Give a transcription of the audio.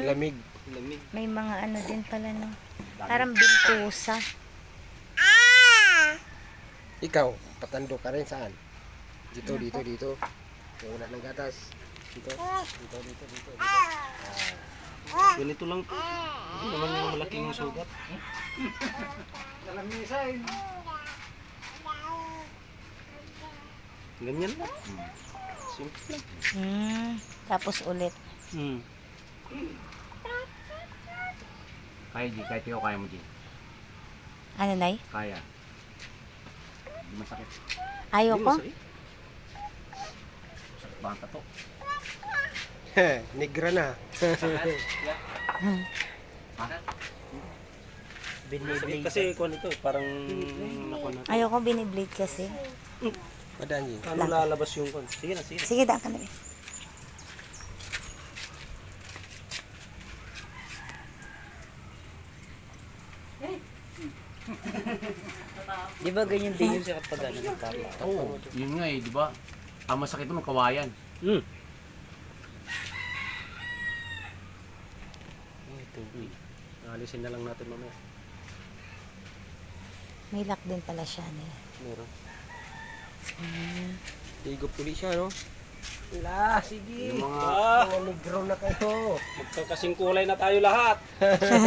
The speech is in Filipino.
Lamig. May mga ano din pala, no? Parang bintusa. Ikaw, patando ka rin saan? Dito. Wala ng gatas. Dito. Ganito lang to. Hindi naman yung malaking sugat. Ganyan lang. Simple lang. Tapos ulit. Kaya, G. Kahit ikaw kaya mo, G. Ano, Nay? Kaya. Hindi masakit. Ayoko. Masakit ba ang tato? Negra na. Sakit kasi kuwan ito, parang nakuha natin. Ayoko biniblade kasi. Madaan yun. Ano lalabas yung kuwan? Sige na. Sige, daan ka na. Di ba ganyan din yun siya kapag ano nagpapa? Oo. Yun nga eh, di ba? Ang masakit mo ng kawayan. Alisin na lang natin mamaya. May lock din pala siya, Nay. Meron. Higop uli siya, no? Wala, sige. Yung mga Negro na kayo. magkakasing kulay na tayo lahat.